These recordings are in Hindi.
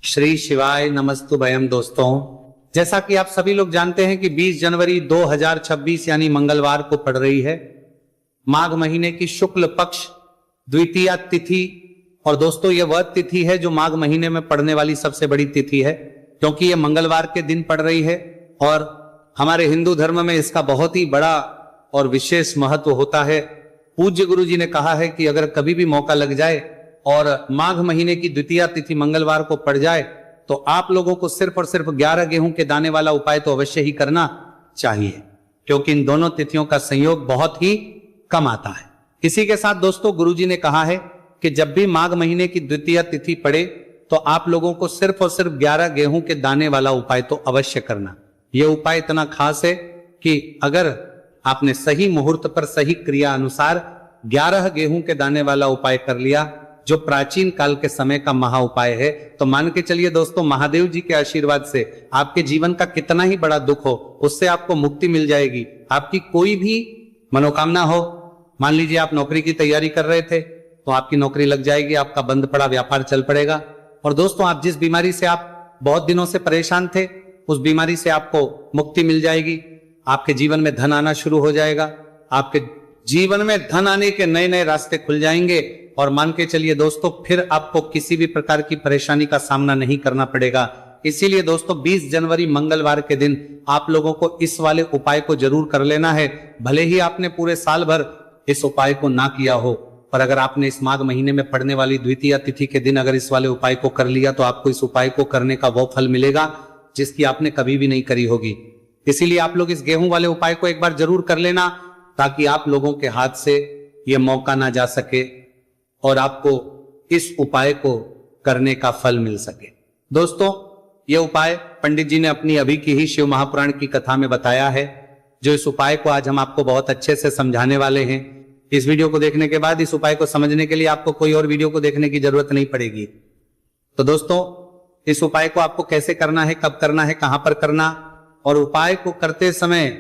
श्री शिवाय नमस्तुभयम। दोस्तों, जैसा कि आप सभी लोग जानते हैं कि 20 जनवरी 2026 यानी मंगलवार को पड़ रही है माघ महीने की शुक्ल पक्ष द्वितीया तिथि। और दोस्तों, यह वह तिथि है जो माघ महीने में पड़ने वाली सबसे बड़ी तिथि है, क्योंकि यह मंगलवार के दिन पड़ रही है। और हमारे हिंदू धर्म में इसका बहुत ही बड़ा और विशेष महत्व होता है। पूज्य गुरु जी ने कहा है कि अगर कभी भी मौका लग जाए और माघ महीने की द्वितीया तिथि मंगलवार को पड़ जाए तो आप लोगों को सिर्फ और सिर्फ 11 गेहूं के दाने वाला उपाय तो अवश्य ही करना चाहिए, क्योंकि इन दोनों तिथियों का संयोग बहुत ही कम आता है। इसी के साथ दोस्तों, गुरुजी ने कहा है कि जब भी माघ महीने की द्वितीया तिथि पड़े तो आप लोगों को सिर्फ और सिर्फ 11 गेहूं के दाने वाला उपाय तो अवश्य करना। यह उपाय इतना खास है कि अगर आपने सही मुहूर्त पर सही क्रिया अनुसार 11 गेहूं के दाने वाला उपाय कर लिया, जो प्राचीन काल के समय का महा उपाय है, तो मान के चलिए दोस्तों, महादेव जी के आशीर्वाद से आपके जीवन का कितना ही बड़ा दुख हो उससे आपको मुक्ति मिल जाएगी। आपकी कोई भी मनोकामना हो, मान लीजिए आप नौकरी की तैयारी कर रहे थे तो आपकी नौकरी लग जाएगी, आपका बंद पड़ा व्यापार चल पड़ेगा। और दोस्तों, आप जिस बीमारी से आप बहुत दिनों से परेशान थे उस बीमारी से आपको मुक्ति मिल जाएगी। आपके जीवन में धन आना शुरू हो जाएगा, आपके जीवन में धन आने के नए नए रास्ते खुल जाएंगे। और मान के चलिए दोस्तों, फिर आपको किसी भी प्रकार की परेशानी का सामना नहीं करना पड़ेगा। इसीलिए दोस्तों, 20 जनवरी मंगलवार के दिन आप लोगों को इस वाले उपाय को जरूर कर लेना है। भले ही आपने पूरे साल भर इस उपाय को ना किया हो, पर अगर आपने इस माघ महीने में पड़ने वाली द्वितीया तिथि के दिन अगर इस वाले उपाय को कर लिया तो आपको इस उपाय को करने का वो फल मिलेगा जिसकी आपने कभी भी नहीं करी होगी। इसीलिए आप लोग इस गेहूं वाले उपाय को एक बार जरूर कर लेना, ताकि आप लोगों के हाथ से यह मौका ना जा सके और आपको इस उपाय को करने का फल मिल सके। दोस्तों, यह उपाय पंडित जी ने अपनी अभी की ही शिव महापुराण की कथा में बताया है, जो इस उपाय को आज हम आपको बहुत अच्छे से समझाने वाले हैं। इस वीडियो को देखने के बाद इस उपाय को समझने के लिए आपको कोई और वीडियो को देखने की जरूरत नहीं पड़ेगी। तो दोस्तों, इस उपाय को आपको कैसे करना है, कब करना है, कहां पर करना, और उपाय को करते समय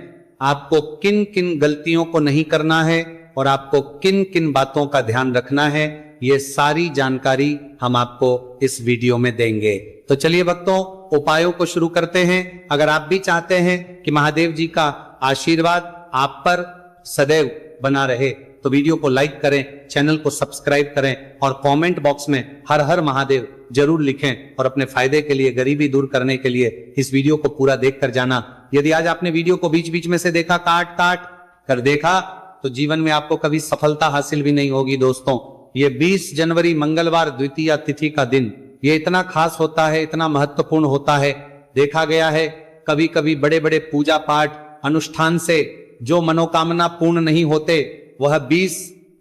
आपको किन किन गलतियों को नहीं करना है और आपको किन किन बातों का ध्यान रखना है, ये सारी जानकारी हम आपको इस वीडियो में देंगे। तो चलिए भक्तों, उपायों को शुरू करते हैं। अगर आप भी चाहते हैं कि महादेव जी का आशीर्वाद आप पर सदैव बना रहे तो वीडियो को लाइक करें, चैनल को सब्सक्राइब करें और कमेंट बॉक्स में हर हर महादेव जरूर लिखें। और अपने फायदे के लिए, गरीबी दूर करने के लिए इस वीडियो को पूरा देख कर जाना। यदि आज आपने वीडियो को बीच बीच में से देखा, काट काट कर देखा, तो जीवन में आपको कभी सफलता हासिल भी नहीं होगी। दोस्तों, ये 20 जनवरी मंगलवार द्वितीया तिथि का दिन ये इतना खास होता है, इतना महत्वपूर्ण होता है। देखा गया है कभी कभी बड़े बड़े पूजा पाठ अनुष्ठान से जो मनोकामना पूर्ण नहीं होते, वह 20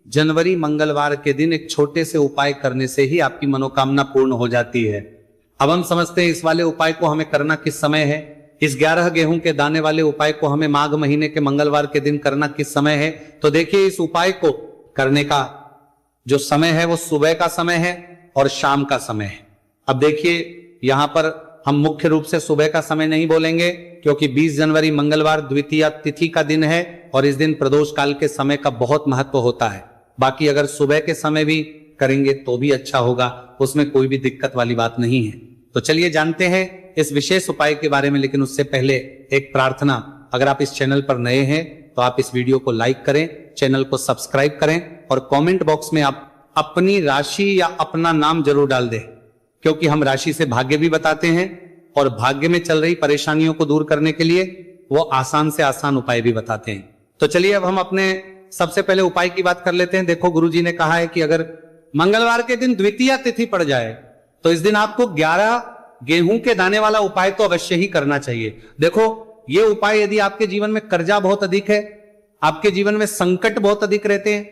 जनवरी मंगलवार के दिन एक छोटे से उपाय करने से ही आपकी मनोकामना पूर्ण हो जाती है। अब हम समझते हैं इस वाले उपाय को हमें करना किस समय है। इस 11 गेहूं के दाने वाले उपाय को हमें माघ महीने के मंगलवार के दिन करना किस समय है। तो देखिए, इस उपाय को करने का जो समय है वो सुबह का समय है और शाम का समय है। अब देखिए, यहां पर हम मुख्य रूप से सुबह का समय नहीं बोलेंगे, क्योंकि 20 जनवरी मंगलवार द्वितीया तिथि का दिन है और इस दिन प्रदोष काल के समय का बहुत महत्व होता है। बाकी अगर सुबह के समय भी करेंगे तो भी अच्छा होगा, उसमें कोई भी दिक्कत वाली बात नहीं है। तो चलिए जानते हैं इस विशेष उपाय के बारे में। लेकिन उससे पहले एक प्रार्थना, अगर आप इस चैनल पर नए हैं तो आप इस वीडियो को लाइक करें, चैनल को सब्सक्राइब करें और कमेंट बॉक्स में आप अपनी राशि या अपना नाम जरूर डाल दें, क्योंकि हम राशि से भाग्य भी बताते हैं और भाग्य में चल रही परेशानियों को दूर करने के लिए वो आसान से आसान उपाय भी बताते हैं। तो चलिए अब हम अपने सबसे पहले उपाय की बात कर लेते हैं। देखो, गुरुजी ने कहा है कि अगर मंगलवार के दिन द्वितीया तिथि पड़ जाए तो इस दिन आपको 11 गेहूं के दाने वाला उपाय तो अवश्य ही करना चाहिए। देखो, ये उपाय यदि आपके जीवन में कर्जा बहुत अधिक है, आपके जीवन में संकट बहुत अधिक रहते हैं,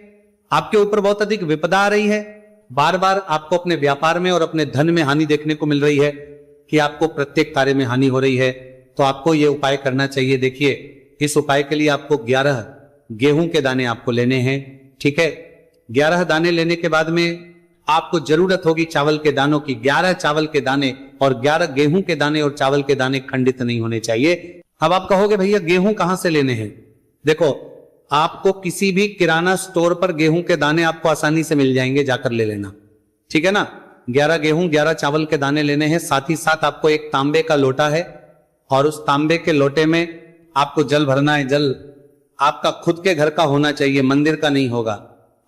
आपके ऊपर बहुत अधिक विपदा आ रही है, बार बार आपको अपने व्यापार में और अपने धन में हानि देखने को मिल रही है, कि आपको प्रत्येक कार्य में हानि हो रही है, तो आपको यह उपाय करना चाहिए। देखिए, इस उपाय के लिए आपको 11 गेहूं के दाने आपको लेने हैं। ठीक है, 11 दाने लेने के बाद में आपको जरूरत होगी चावल के दानों की। 11 चावल के दाने और 11 गेहूं के दाने और चावल के दाने खंडित नहीं होने चाहिए। अब आप कहोगे भैया गेहूं कहां से लेने हैं। देखो, आपको किसी भी किराना स्टोर पर गेहूं के दाने आपको आसानी से मिल जाएंगे, जाकर ले लेना। ठीक है ना। 11 गेहूं 11 चावल के दाने लेने हैं। साथ ही साथ आपको एक तांबे का लोटा है और उस तांबे के लोटे में आपको जल भरना है। जल आपका खुद के घर का होना चाहिए, मंदिर का नहीं होगा।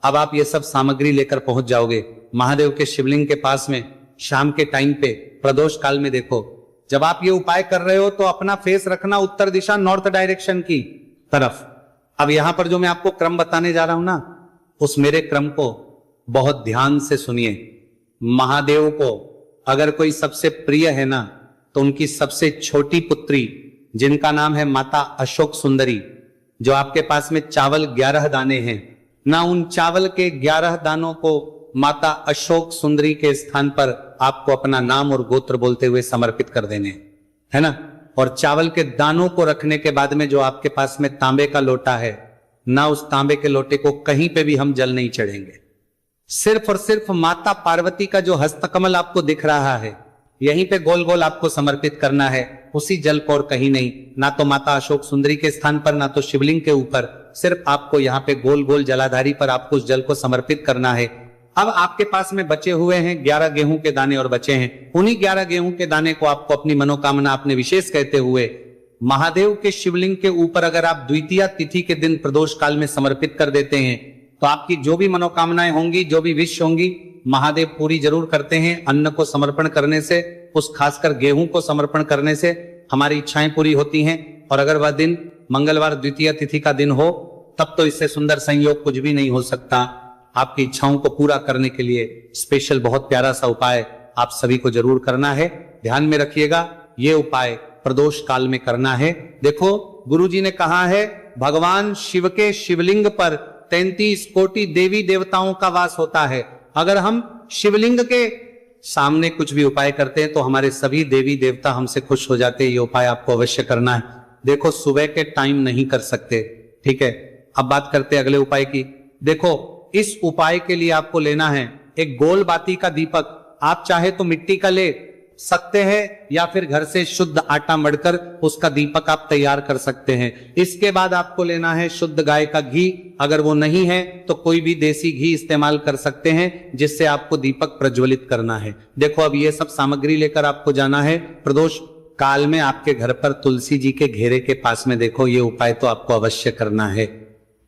अब आप ये सब सामग्री लेकर पहुंच जाओगे महादेव के शिवलिंग के पास में। शाम के टाइम पे प्रदोष काल में देखो, जब आप ये उपाय कर रहे हो तो अपना फेस रखना उत्तर दिशा, नॉर्थ डायरेक्शन की तरफ। अब यहां पर जो मैं आपको क्रम बताने जा रहा हूं ना, उस मेरे क्रम को बहुत ध्यान से सुनिए। महादेव को अगर कोई सबसे प्रिय है ना, तो उनकी सबसे छोटी पुत्री जिनका नाम है माता अशोक सुंदरी, जो आपके पास में चावल 11 दाने हैं ना, उन चावल के 11 दानों को माता अशोक सुंदरी के स्थान पर आपको अपना नाम और गोत्र बोलते हुए समर्पित कर देने, है ना। और चावल के दानों को रखने के बाद में जो आपके पास में तांबे का लोटा है ना, उस तांबे के लोटे को कहीं पे भी हम जल नहीं चढ़ेंगे। सिर्फ और सिर्फ माता पार्वती का जो हस्तकमल आपको दिख रहा है, यहीं पे गोल गोल आपको समर्पित करना है, उसी जल को, और कहीं नहीं। ना तो माता अशोक सुंदरी के स्थान पर, ना तो शिवलिंग के ऊपर, सिर्फ आपको यहाँ पे गोल गोल जलाधारी पर आपको उस जल को समर्पित करना है। अब आपके पास में बचे हुए हैं 11 गेहूं के दाने और बचे हैं। उन्हीं 11 गेहूं के दाने को आपको अपनी मनोकामना अपने विशेष कहते हुए महादेव के शिवलिंग के ऊपर अगर आप द्वितीया तिथि के दिन प्रदोष काल में समर्पित कर देते हैं, तो आपकी जो भी मनोकामनाएं होंगी, जो भी विश होंगी, महादेव पूरी जरूर करते हैं। अन्न को समर्पण करने से, उस खासकर गेहूं को समर्पण करने से हमारी इच्छाएं पूरी होती हैं। और अगर वह दिन मंगलवार द्वितीय तिथि का दिन हो, तब तो इससे सुंदर संयोग कुछ भी नहीं हो सकता। आपकी इच्छाओं को पूरा करने के लिए स्पेशल बहुत प्यारा सा उपाय आप सभी को जरूर करना है। ध्यान में रखिएगा, ये उपाय प्रदोष काल में करना है। देखो, गुरुजी ने कहा है भगवान शिव के शिवलिंग पर 33 कोटि देवी देवताओं का वास होता है। अगर हम शिवलिंग के सामने कुछ भी उपाय करते हैं तो हमारे सभी देवी देवता हमसे खुश हो जाते हैं। ये उपाय आपको अवश्य करना है। देखो, सुबह के टाइम नहीं कर सकते, ठीक है। अब बात करते हैं अगले उपाय की। देखो, इस उपाय के लिए आपको लेना है एक गोल बाती का दीपक। आप चाहे तो मिट्टी का ले सकते हैं या फिर घर से शुद्ध आटा मढ़कर उसका दीपक आप तैयार कर सकते हैं। इसके बाद आपको लेना है शुद्ध गाय का घी। अगर वो नहीं है तो कोई भी देसी घी इस्तेमाल कर सकते हैं, जिससे आपको दीपक प्रज्वलित करना है। देखो, अब ये सब सामग्री लेकर आपको जाना है प्रदोष काल में आपके घर पर तुलसी जी के घेरे के पास में। देखो, ये उपाय तो आपको अवश्य करना है।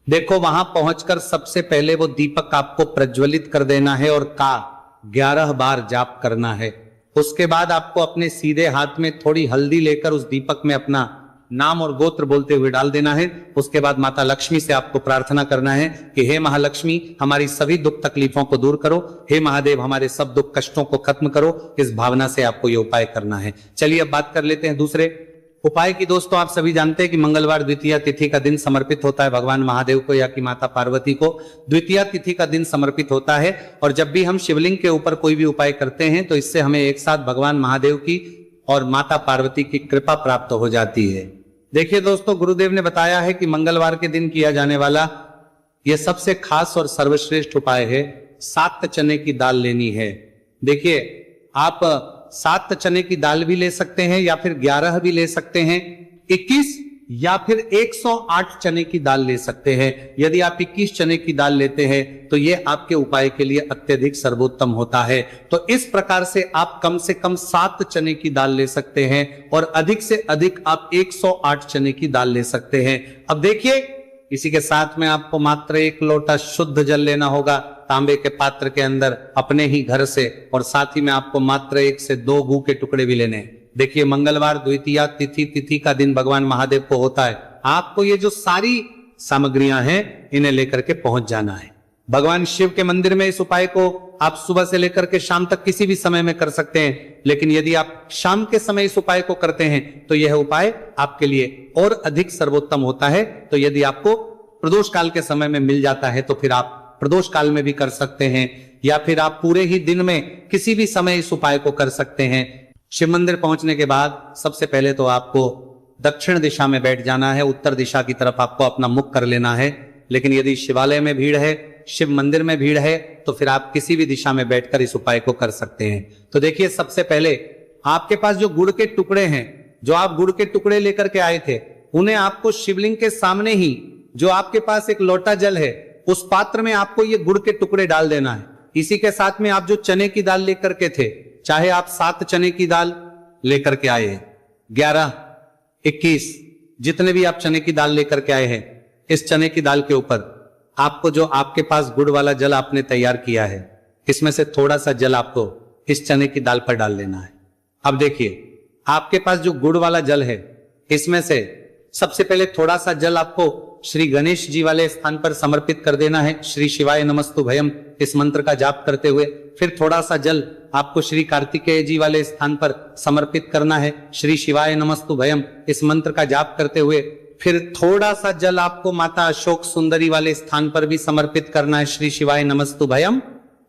देखो, वहां पहुंचकर सबसे पहले वो दीपक आपको प्रज्वलित कर देना है और का 11 बार जाप करना है। उसके बाद आपको अपने सीधे हाथ में थोड़ी हल्दी लेकर उस दीपक में अपना नाम और गोत्र बोलते हुए डाल देना है। उसके बाद माता लक्ष्मी से आपको प्रार्थना करना है कि हे महालक्ष्मी, हमारी सभी दुख तकलीफों को दूर करो। हे महादेव, हमारे सब दुख कष्टों को खत्म करो। इस भावना से आपको ये उपाय करना है। चलिए अब बात कर लेते हैं दूसरे उपाय की। दोस्तों, आप सभी जानते हैं कि मंगलवार द्वितीया तिथि का दिन समर्पित होता है भगवान महादेव को, या कि माता पार्वती को द्वितीया तिथि का दिन समर्पित होता है। और जब भी हम शिवलिंग के ऊपर कोई भी उपाय करते हैं तो इससे हमें एक साथ भगवान महादेव की और माता पार्वती की कृपा प्राप्त हो जाती है। देखिए दोस्तों, गुरुदेव ने बताया है कि मंगलवार के दिन किया जाने वाला यह सबसे खास और सर्वश्रेष्ठ उपाय है। 7 चने की दाल लेनी है। देखिए, आप 7 चने की दाल भी ले सकते हैं या फिर 11 भी ले सकते हैं, 21 या फिर 108 चने की दाल ले सकते हैं। यदि आप 21 चने की दाल लेते हैं तो ये आपके उपाय के लिए अत्यधिक सर्वोत्तम होता है। तो इस प्रकार से आप कम से कम 7 चने की दाल ले सकते हैं और अधिक से अधिक आप 108 चने की दाल ले सकते हैं। अब देखिए, इसी के साथ में आपको मात्र 1 लोटा शुद्ध जल लेना होगा तांबे के पात्र के अंदर अपने ही घर से, और साथ ही में आपको मात्र 1 से 2 गू के टुकड़े भी लेने। देखिए, मंगलवार द्वितीया तिथि का दिन भगवान महादेव को होता है। आपको ये जो सारी सामग्रियां हैं इन्हें लेकर के पहुंच जाना है भगवान शिव के मंदिर में। इस उपाय को आप सुबह से लेकर के शाम तक किसी भी समय में कर सकते हैं, लेकिन यदि आप शाम के समय इस उपाय को करते हैं तो यह उपाय आपके लिए और अधिक सर्वोत्तम होता है। तो यदि आपको प्रदोष काल के समय में मिल जाता है तो फिर आप प्रदोष काल में भी कर सकते हैं, या फिर आप पूरे ही दिन में किसी भी समय इस उपाय को कर सकते हैं। शिव मंदिर पहुंचने के बाद सबसे पहले तो आपको दक्षिण दिशा में बैठ जाना है। उत्तर दिशा की तरफ आपको अपना मुख कर लेना है। लेकिन यदि शिवालय में भीड़ है, शिव मंदिर में भीड़ है, तो फिर आप किसी भी दिशा में बैठकर इस उपाय को कर सकते हैं। तो देखिए, सबसे पहले आपके पास जो गुड़ के टुकड़े हैं, जो आप गुड़ के टुकड़े लेकर के आए थे, उन्हें आपको शिवलिंग के सामने ही जो आपके पास एक लोटा जल है, उस पात्र में आपको ये गुड़ के टुकड़े डाल देना है। इसी के साथ में आप जो चने की दाल लेकर के थे, चाहे आप 7 चने की दाल लेकर के आए, 11, 21, जितने भी आप चने की दाल लेकर के आए हैं, इस चने की दाल के ऊपर आपको जो आपके पास गुड़ वाला जल आपने तैयार किया है, इसमें से थोड़ा सा जल आपको इस चने की दाल पर डाल लेना है। अब देखिए, आपके पास जो गुड़ वाला जल है, इसमें से सबसे पहले थोड़ा सा जल आपको श्री गणेश जी वाले स्थान पर समर्पित कर देना है, श्री शिवाय नमस्तुभयम इस मंत्र का जाप करते हुए। फिर थोड़ा सा जल आपको श्री कार्तिकेय जी वाले स्थान पर समर्पित करना है, श्री शिवाय नमस्तुभयम इस मंत्र का जाप करते हुए। फिर थोड़ा सा जल आपको माता अशोक सुंदरी वाले स्थान पर भी समर्पित करना है, श्री शिवाय नमस्तुभयम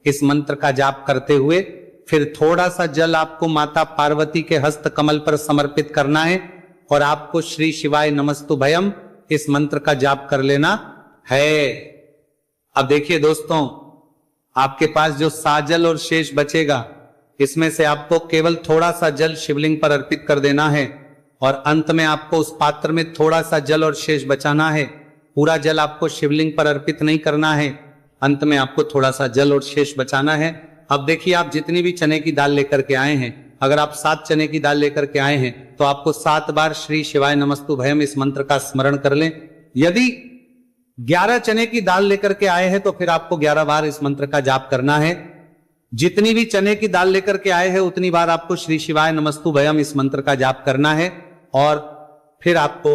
इस मंत्र का जाप करते हुए। फिर थोड़ा सा जल आपको माता पार्वती के हस्त कमल पर समर्पित करना है और आपको श्री शिवाय नमस्तुभयम इस मंत्र का जाप कर लेना है। अब देखिए दोस्तों, आपके पास जो साजल और शेष बचेगा, इसमें से आपको केवल थोड़ा सा जल शिवलिंग पर अर्पित कर देना है और अंत में आपको उस पात्र में थोड़ा सा जल और शेष बचाना है। पूरा जल आपको शिवलिंग पर अर्पित नहीं करना है, अंत में आपको थोड़ा सा जल और शेष बचाना है। अब देखिए, आप जितनी भी चने की दाल लेकर के आए हैं, अगर आप 7 चने की दाल लेकर के आए हैं तो आपको 7 बार श्री शिवाय नमस्तुभयम इस मंत्र का स्मरण कर लें। यदि 11 चने की दाल लेकर के आए हैं तो फिर आपको 11 बार इस मंत्र का जाप करना है। जितनी भी चने की दाल लेकर के आए हैं उतनी बार आपको श्री शिवाय नमस्तुभयम इस मंत्र का जाप करना है और फिर आपको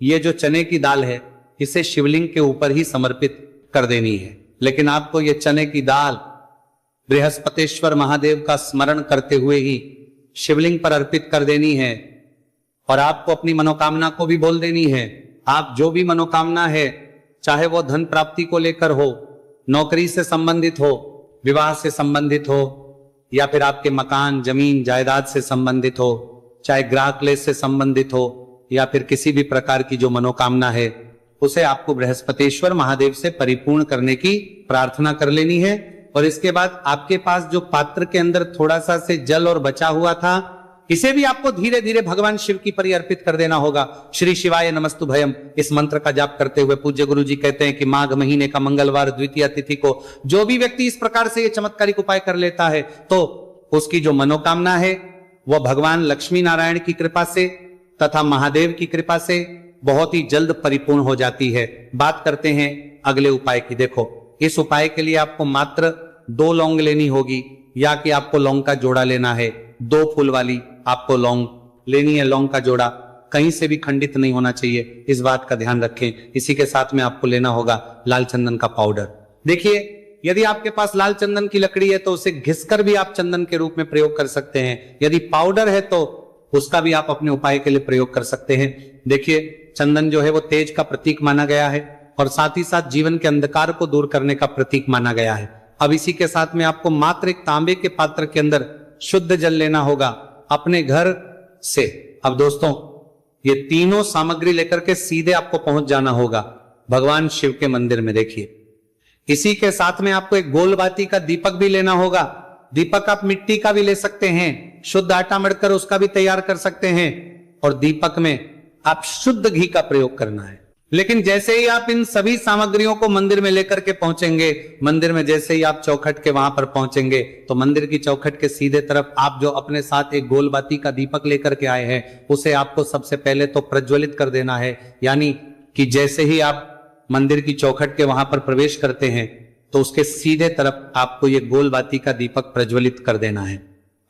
ये जो चने की दाल है इसे शिवलिंग के ऊपर ही समर्पित कर देनी है। लेकिन आपको ये चने की दाल बृहस्पतेश्वर महादेव का स्मरण करते हुए ही शिवलिंग पर अर्पित कर देनी है और आपको अपनी मनोकामना को भी बोल देनी है। आप जो भी मनोकामना है, चाहे वो धन प्राप्ति को लेकर हो, नौकरी से संबंधित हो, विवाह से संबंधित हो, या फिर आपके मकान जमीन जायदाद से संबंधित हो, चाहे ग्राहक क्लेश से संबंधित हो, या फिर किसी भी प्रकार की जो मनोकामना है, उसे आपको बृहस्पतेश्वर महादेव से परिपूर्ण करने की प्रार्थना कर लेनी है। और इसके बाद आपके पास जो पात्र के अंदर थोड़ा सा से जल और बचा हुआ था, इसे भी आपको धीरे धीरे भगवान शिव की परि अर्पित कर देना होगा। श्री शिवाय नमस्तुभयम इस मंत्र का जाप करते हुए पूज्य गुरु जी कहते हैं कि माघ महीने का मंगलवार द्वितीय तिथि को जो भी व्यक्ति इस प्रकार से ये चमत्कारिक उपाय कर लेता है तो उसकी जो मनोकामना है वह भगवान लक्ष्मी नारायण की कृपा से तथा महादेव की कृपा से बहुत ही जल्द परिपूर्ण हो जाती है। बात करते हैं अगले उपाय की। देखो, इस उपाय के लिए आपको मात्र 2 लौंग लेनी होगी, या कि आपको लौंग का जोड़ा लेना है। 2 फूल वाली आपको लौंग लेनी है। लौंग का जोड़ा कहीं से भी खंडित नहीं होना चाहिए, इस बात का ध्यान रखें। इसी के साथ में आपको लेना होगा लाल चंदन का पाउडर। देखिए, यदि आपके पास लाल चंदन की लकड़ी है तो उसे घिसकर भी आप चंदन के रूप में प्रयोग कर सकते हैं। यदि पाउडर है तो उसका भी आप अपने उपाय के लिए प्रयोग कर सकते हैं। देखिए, चंदन जो है वो तेज का प्रतीक माना गया है और साथ ही साथ जीवन के अंधकार को दूर करने का प्रतीक माना गया है। अब इसी के साथ में आपको मात्र एक तांबे के पात्र के अंदर शुद्ध जल लेना होगा अपने घर से। अब दोस्तों, ये तीनों सामग्री लेकर के सीधे आपको पहुंच जाना होगा भगवान शिव के मंदिर में। देखिए, इसी के साथ में आपको एक गोलबाती का दीपक भी लेना होगा। दीपक आप मिट्टी का भी ले सकते हैं, शुद्ध आटा मढ़कर उसका भी तैयार कर सकते हैं, और दीपक में आप शुद्ध घी का प्रयोग करना है। लेकिन जैसे ही आप इन सभी सामग्रियों को मंदिर में लेकर के पहुंचेंगे, मंदिर में जैसे ही आप चौखट के वहां पर पहुंचेंगे तो मंदिर की चौखट के सीधे तरफ आप जो अपने साथ एक गोलबाती का दीपक लेकर के आए हैं उसे आपको सबसे पहले तो प्रज्वलित कर देना है। यानी कि जैसे ही आप मंदिर की चौखट के वहां पर प्रवेश करते हैं तो उसके सीधे तरफ आपको ये गोलबाती का दीपक प्रज्वलित कर देना है।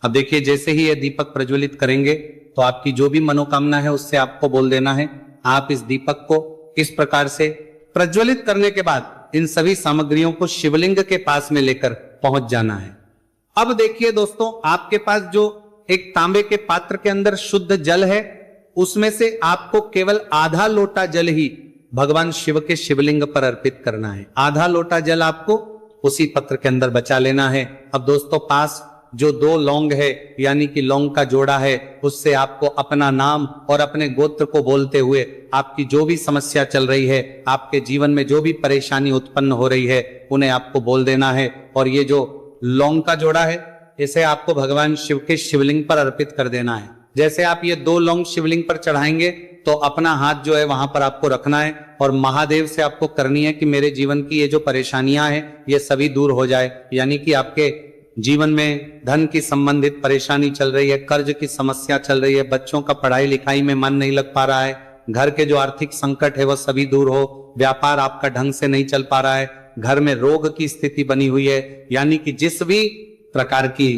अब देखिए, जैसे ही ये दीपक प्रज्वलित करेंगे तो आपकी जो भी मनोकामना है उससे आपको बोल देना है। आप इस दीपक को इस प्रकार से प्रज्वलित करने के बाद इन सभी सामग्रियों को शिवलिंग के पास में लेकर पहुंच जाना है। अब देखिए दोस्तों, आपके पास जो एक तांबे के पात्र के अंदर शुद्ध जल है उसमें से आपको केवल आधा लोटा जल ही भगवान शिव के शिवलिंग पर अर्पित करना है। आधा लोटा जल आपको उसी पत्र के अंदर बचा लेना है। अब दोस्तों, पास जो 2 लौंग है यानी कि लौंग का जोड़ा है उससे आपको अपना नाम और अपने गोत्र को बोलते हुए आपकी जो भी समस्या चल रही है, आपके जीवन में जो भी परेशानी उत्पन्न हो रही है उन्हें आपको बोल देना है। और ये जो लौंग का जोड़ा है इसे आपको भगवान शिव के शिवलिंग पर अर्पित कर देना है। जैसे आप ये 2 लौंग शिवलिंग पर चढ़ाएंगे तो अपना हाथ जो है वहां पर आपको रखना है और महादेव से आपको करनी है कि मेरे जीवन की ये जो परेशानियां हैं ये सभी दूर हो जाए। यानी कि आपके जीवन में धन की संबंधित परेशानी चल रही है, कर्ज की समस्या चल रही है, बच्चों का पढ़ाई लिखाई में मन नहीं लग पा रहा है, घर के जो आर्थिक संकट है वह सभी दूर हो, व्यापार आपका ढंग से नहीं चल पा रहा है, घर में रोग की स्थिति बनी हुई है, यानी कि जिस भी प्रकार की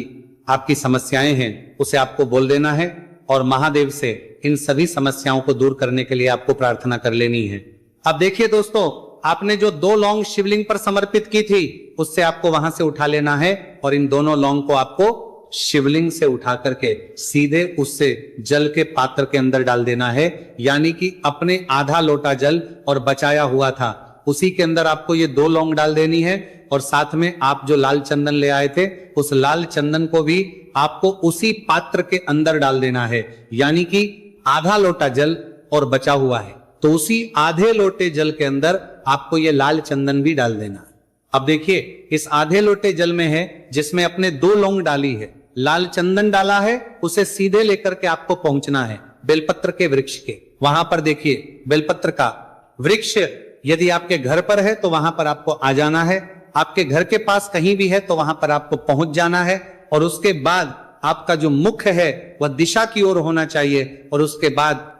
आपकी समस्याएं हैं उसे आपको बोल देना है और महादेव से इन सभी समस्याओं को दूर करने के लिए आपको प्रार्थना कर लेनी है। अब देखिए दोस्तों, आपने जो 2 लौंग शिवलिंग पर समर्पित की थी उससे आपको वहां से उठा लेना है और इन दोनों लौंग को आपको शिवलिंग से उठा करके सीधे उससे जल के पात्र के अंदर डाल देना है। यानी कि अपने आधा लोटा जल और बचाया हुआ था उसी के अंदर आपको ये 2 लौंग डाल देनी है और साथ में आप जो लाल चंदन ले आए थे उस लाल चंदन को भी आपको उसी पात्र के अंदर डाल देना है। यानी कि आधा लोटा जल और बचा हुआ है तो उसी आधे लोटे जल के अंदर आपको ये लाल चंदन भी डाल देना है। अब देखिए, इस आधे लोटे जल में है जिसमें अपने 2 लौंग डाली है, लाल चंदन डाला है, उसे सीधे लेकर के आपको पहुंचना है बेलपत्र के वृक्ष के। वहां पर देखिए बेलपत्र का वृक्ष यदि आपके घर पर है तो वहां पर आपको आ जाना है, आपके घर के पास कहीं भी है तो वहां पर आपको पहुंच जाना है और उसके बाद आपका जो मुख है वह दिशा की ओर होना चाहिए और उसके बाद